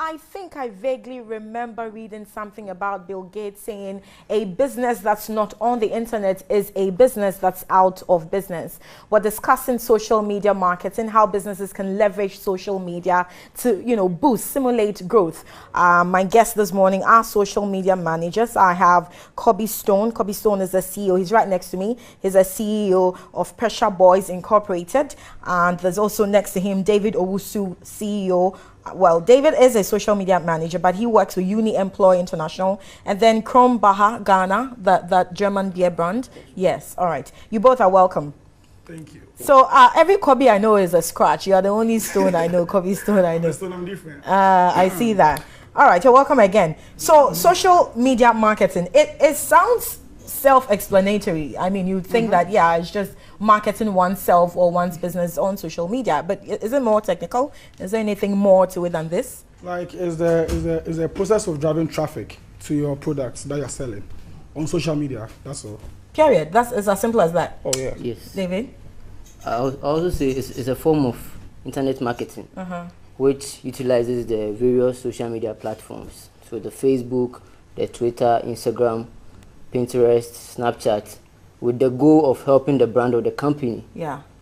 I think I vaguely remember reading something about Bill Gates saying a business that's not on the internet is a business that's out of business. We're discussing social media marketing, how businesses can leverage social media to, boost, simulate growth. My guest this morning are social media managers. I have Kobe Stone. Kobe Stone is the CEO. He's right next to me. He's a CEO of PressureBois Incorporated. And there's also next to him, David Owusu, CEO. Well, David is a social media manager, but he works with Uni Employ International. And then Ghun Ghana, that German beer brand. Yes, all right. You both are welcome. Thank you. So every Kobe I know is a scratch. You are the only Stone I know, Kobe Stone I know. Stone, I'm different. I see that. All right, you're welcome again. So social media marketing, it sounds self-explanatory. I mean, you'd think that, yeah, it's just marketing oneself or one's business on social media, but is it more technical? Is there anything more to it than this? Like, is a process of driving traffic to your products that you're selling on social media. That's all. Period. That's as simple as that. Oh yeah. Yes. David? I also say it's a form of internet marketing, which utilizes the various social media platforms. So the Facebook, the Twitter, Instagram, Pinterest, Snapchat, with the goal of helping the brand or the company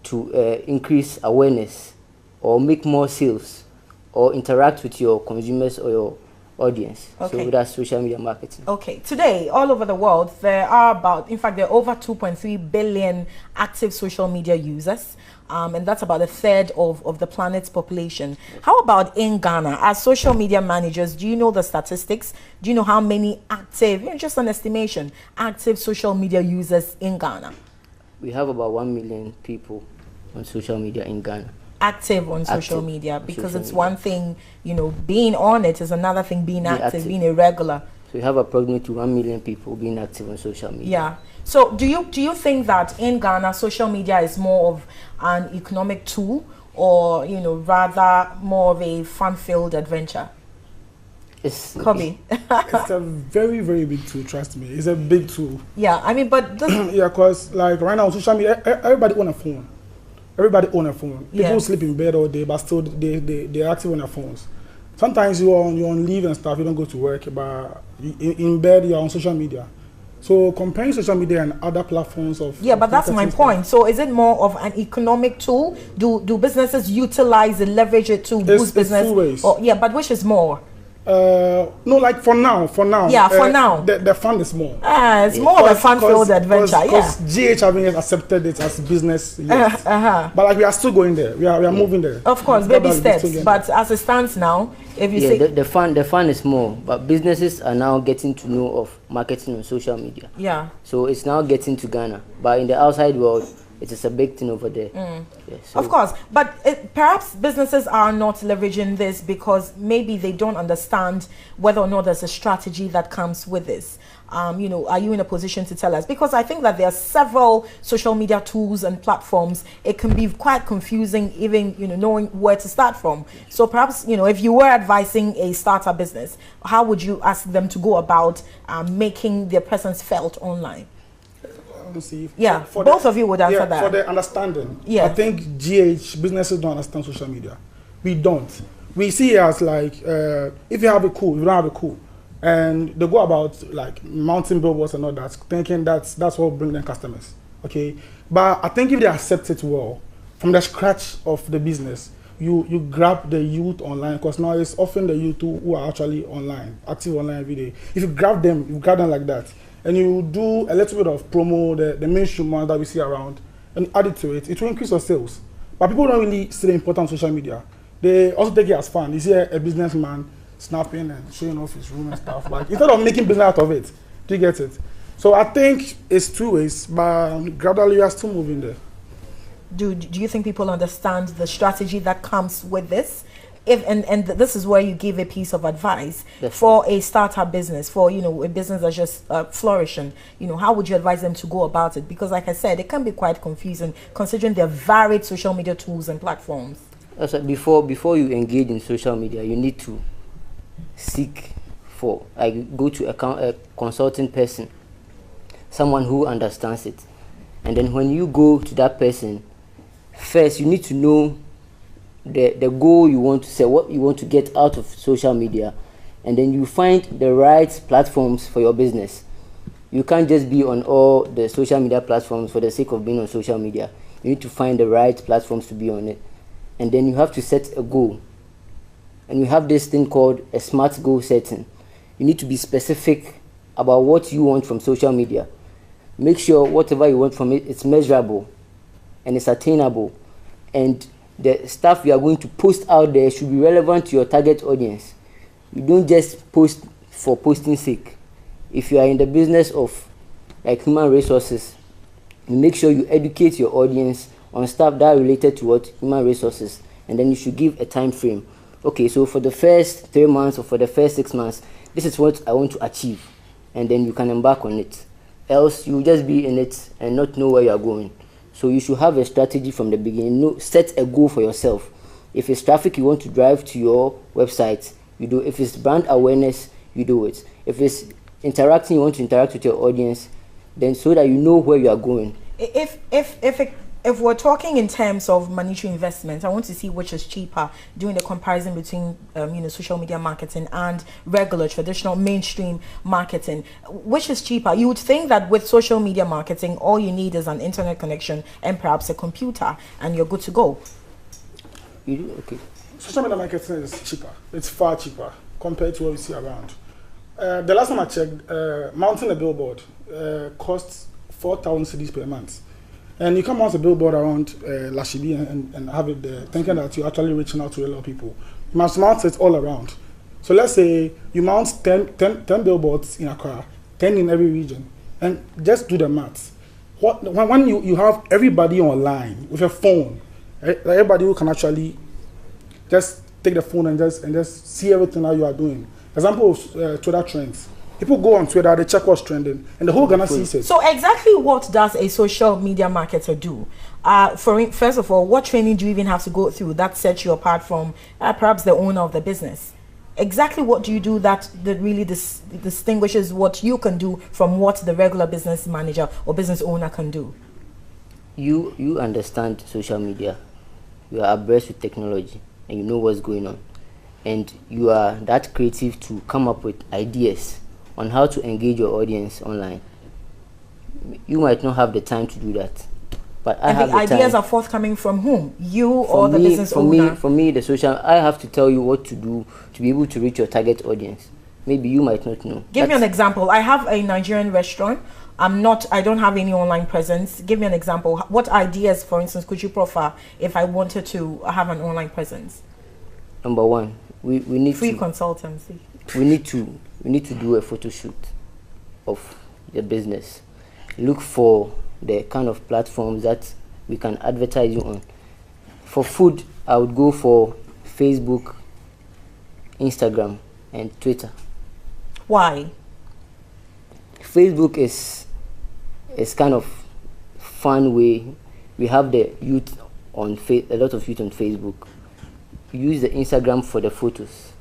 to increase awareness or make more sales or interact with your consumers or your audience. Okay. So that's social media marketing. Okay. Today, all over the world, there are over 2.3 billion active social media users. And that's about a third of the planet's population. How about in Ghana? As social media managers, do you know the statistics? Do you know how many active, just an estimation, active social media users in Ghana? We have about 1 million people on social media in Ghana. Active on social media, because it's one thing, being on it is another thing, being active, being a regular. So we have approximately 1 million people being active on social media. Yeah. So do you think that in Ghana social media is more of an economic tool, or rather more of a fun-filled adventure? It's Kobe. It's a very, very big tool, trust me. It's a big tool. Yeah, I mean, but this yeah, because like right now on social media, everybody own a phone. Everybody own a phone. People sleep in bed all day, but still they're active on their phones. Sometimes you're on leave and stuff, you don't go to work, but in bed you're on social media. So comparing social media and other platforms but that's my point. So is it more of an economic tool? Do businesses utilize and leverage it to boost business? Two ways. But which is more? No, like for now. Yeah, for now. The fun is more. It's more of a fun-filled adventure. Because GH having accepted it as business. Yes. But like we are still going there. We are moving there. Of course, baby steps. But as it stands now, if you say the fun is more, but businesses are now getting to know of marketing on social media. Yeah. So it's now getting to Ghana, but in the outside world, it is a big thing over there. So of course, but perhaps businesses are not leveraging this because maybe they don't understand whether or not there's a strategy that comes with this. Are you in a position to tell us? Because I think that there are several social media tools and platforms. It can be quite confusing, even knowing where to start from. So perhaps if you were advising a startup business, how would you ask them to go about making their presence felt online? Both of you would answer that. For the understanding. I think GH businesses don't understand social media. We don't. We see it as like if you have it cool, you don't have it cool, and they go about like mounting billboards and all that, thinking that's what will bring them customers. Okay, but I think if they accept it well from the scratch of the business, you grab the youth online, because now it's often the youth who are actually online, active online every day. If you grab them like that, and you do a little bit of promo, the mainstream ones that we see around, and add it to it, it will increase your sales. But people don't really see the importance of social media. They also take it as fun. You see a businessman snapping and showing off his room and stuff. Like, instead of making business out of it, do you get it? So I think it's two ways, but gradually we are still moving there. Do you think people understand the strategy that comes with this? And this is where you give a piece of advice for a startup business, for a business that's just flourishing. How would you advise them to go about it? Because like I said, it can be quite confusing considering their varied social media tools and platforms. So before you engage in social media, you need to seek for, go to a consulting person, someone who understands it, and then when you go to that person, first you need to know the goal you want to set, what you want to get out of social media, and then you find the right platforms for your business. You can't just be on all the social media platforms for the sake of being on social media. You need to find the right platforms to be on it. And then you have to set a goal. And we have this thing called a SMART goal setting. You need to be specific about what you want from social media. Make sure whatever you want from it, it's measurable and it's attainable. And the stuff you are going to post out there should be relevant to your target audience. You don't just post for posting's sake. If you are in the business of like human resources, you make sure you educate your audience on stuff that are related to what human resources, and then you should give a time frame. Okay, so for the first 3 months or for the first 6 months, this is what I want to achieve, and then you can embark on it. Else you just be in it and not know where you are going. So you should have a strategy from the beginning. Set a goal for yourself. If it's traffic you want to drive to your website, you do. If it's brand awareness, you do it. If it's interacting, you want to interact with your audience, then so that you know where you are going. If we're talking in terms of monetary investment, I want to see which is cheaper, doing the comparison between social media marketing and regular traditional mainstream marketing. Which is cheaper? You would think that with social media marketing, all you need is an internet connection and perhaps a computer, and you're good to go. You do? Okay. Social media marketing is cheaper. It's far cheaper compared to what we see around. The last time I checked, mounting a billboard costs 4,000 cedis per month. And you can mount a billboard around Lashibi and have it there, thinking that you're actually reaching out to a lot of people. You must mount it all around. So let's say you mount 10 billboards in Accra, 10 in every region, and just do the maths. When you have everybody online with a phone, everybody who can actually just take the phone and just see everything that you are doing. Example of Twitter trends. People go on Twitter, they check what's trending, and the whole Ghana sees it. So exactly what does a social media marketer do? First of all, what training do you even have to go through that sets you apart from perhaps the owner of the business? Exactly what do you do that really distinguishes what you can do from what the regular business manager or business owner can do? You understand social media. You are abreast with technology, and you know what's going on. And you are that creative to come up with ideas on how to engage your audience online. You might not have the time to do that, but I have the time. And the ideas are forthcoming from whom? You or the business owner? For me, the social, I have to tell you what to do to be able to reach your target audience. Maybe you might not know. Give me an example. I have a Nigerian restaurant. I don't have any online presence. Give me an example. What ideas, for instance, could you proffer if I wanted to have an online presence? Number one, we need free consultancy. We need to do a photo shoot of the business. Look for the kind of platforms that we can advertise you on. For food, I would go for Facebook, Instagram, and Twitter. Why? Facebook is kind of fun way. We have the youth on a lot of youth on Facebook. Use the Instagram for the photos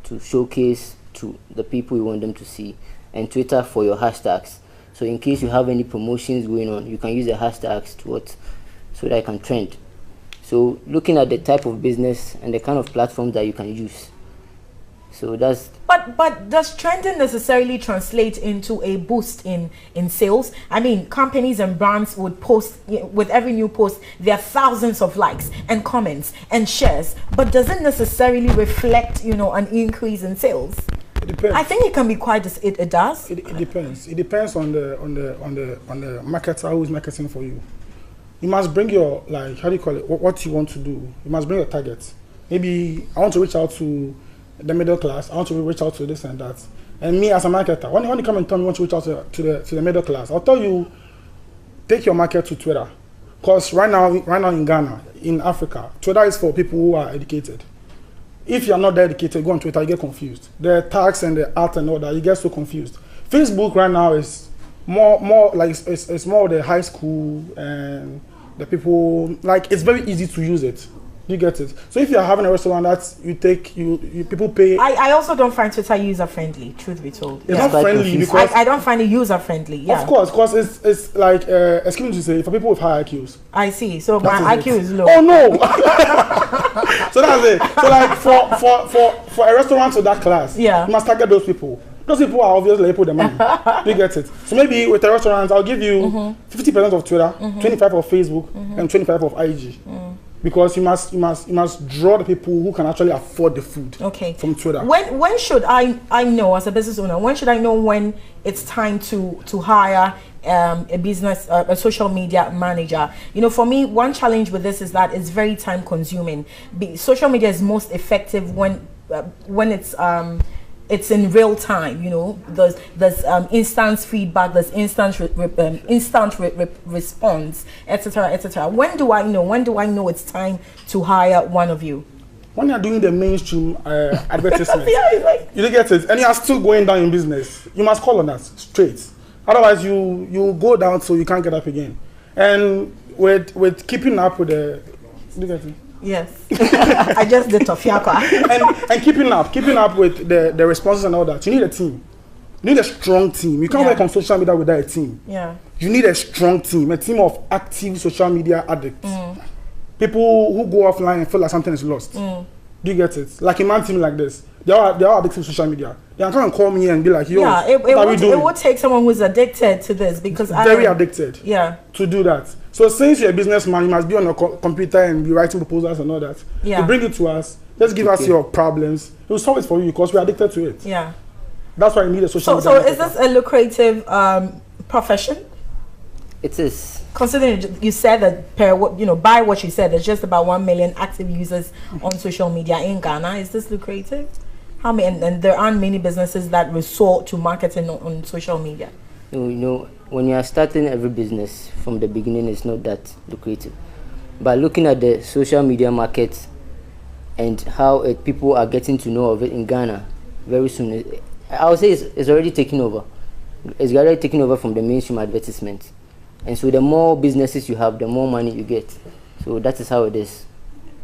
to showcase to the people you want them to see, and Twitter for your hashtags. So in case you have any promotions going on, you can use the hashtags so that it can trend. So looking at the type of business and the kind of platforms that you can use. So that's. But does trending necessarily translate into a boost in sales? I mean, companies and brands would post, with every new post, there are thousands of likes and comments and shares. But does it necessarily reflect, an increase in sales? It depends. I think it can be quite. It does. It depends. It depends on the marketer who is marketing for you. You must bring your what you want to do. You must bring your target. Maybe I want to reach out to the middle class. I want to reach out to this and that. And me as a marketer, when you come and tell me you want to reach out to the middle class, I'll tell you, take your market to Twitter. Because right now in Ghana, in Africa, Twitter is for people who are educated. If you're not that educated, go on Twitter, you get confused. The tags and the art and all that, you get so confused. Facebook right now is more like it's more the high school and the people, it's very easy to use it. You get it? So if you're having a restaurant that you take, you people pay. I also don't find Twitter user friendly, truth be told. It's not friendly because I don't find it user friendly. Yeah. Of course, because it's like excuse me to say, for people with high IQs. I see. So my IQ is low. Oh no. So that's it. So like for a restaurant of that class, you must target those people. Those people are obviously people with the money. You get it? So maybe with the restaurants, I'll give you 50% of Twitter, 25% of Facebook, and 25% of IG. Because you must draw the people who can actually afford the food from Twitter. When should I know, as a business owner, when should I know when it's time to hire a social media manager? You know, for me, one challenge with this is that it's very time consuming. Social media is most effective when it's in real time. You know, there's instant feedback, there's instant response, etc., etc. When do I know it's time to hire one of you? When you're doing the mainstream advertisement, you get it, and you are still going down in business, you must call on us straight. Otherwise, you go down so you can't get up again. And with keeping up with the, you get it? Yes, I just did Tofiakwa. and keeping up with the responses and all that. You need a team. You need a strong team. You can't work on social media without a team. Yeah. You need a strong team, a team of active social media addicts. People who go offline and feel like something is lost. Do you get it? Like a man team like this, they are addicted to social media. They can't call me and be like, yo, it would take someone who's addicted to this because very addicted. Yeah. To do that. So since you're a businessman, you must be on a computer and be writing proposals and all that. Yeah. To bring it to us, just give us your problems. We'll solve it for you because we're addicted to it. Yeah. That's why you need a social media. So is this a lucrative profession? It is. Considering you said that by what you said, there's just about 1 million active users on social media in Ghana. Is this lucrative? How many? And there aren't many businesses that resort to marketing on social media. You know, when you are starting every business from the beginning, it's not that lucrative. But looking at the social media market and how people are getting to know of it in Ghana, very soon, I would say it's already taking over. It's already taking over from the mainstream advertisement. And so the more businesses you have, the more money you get. So that is how it is.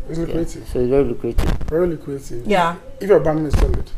It's lucrative. Yeah. So it's very lucrative. Very lucrative. Yeah. If your branding is solid.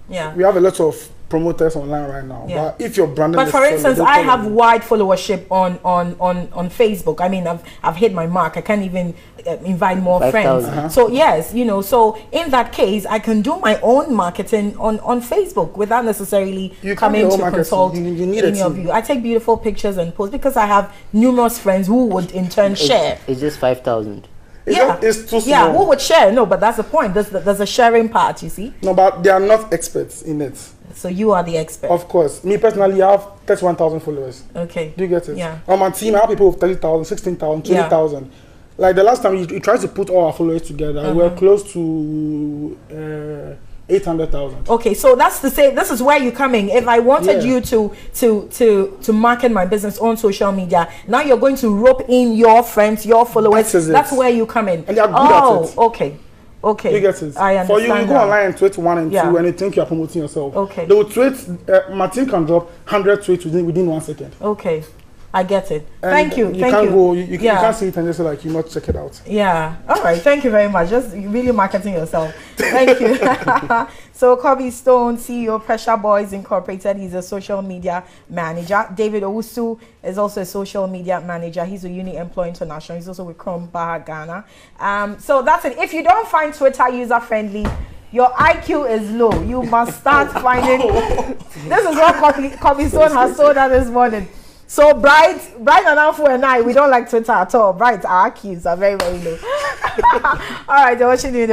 Yeah. We have a lot of promoters online right now. Yeah. But if your branding is solid. But for instance, I have wide followership on Facebook. I mean, I've hit my mark. I can't even invite more 5, friends. So yes, so in that case, I can do my own marketing on Facebook without necessarily coming to consult any of you. I take beautiful pictures and post because I have numerous friends who would in turn share. It's just 5,000. It's too small. Yeah, who would share? No, but that's the point. There's a sharing part, you see. No, but they are not experts in it. So you are the expert. Of course. Me personally, I have 31,000 followers. Okay. Do you get it? Yeah. On my team, I have people with 30,000, 16,000, 20,000. Yeah. Like the last time we tried to put all our followers together, we were close to 800,000. Okay, so that's to say, this is where you're coming. If I wanted you to market my business on social media, now you're going to rope in your friends, your followers. That's where you come in. And they are good at it. Okay. Okay. You get it? I understand. For you go online and tweet 1 and 2 and you think you are promoting yourself. Okay. They will tweet, my team can drop 100 tweets within 1 second. Okay. I get it. And thank you. You can't see it and just like you not check it out. Yeah. All right. Thank you very much. Just really marketing yourself. Thank you. So Kobe Stone, CEO PressureBois Incorporated. He's a social media manager. David Owusu is also a social media manager. He's a Uni Employee International. He's also with Chrome Baha Ghana. So that's it. If you don't find Twitter user friendly, your IQ is low. You must start finding. This is what Kobe Stone has told us this morning. So Bright and Anfu and I, we don't like Twitter at all. Bright, our IQs are very, very low. All right, they're watching you.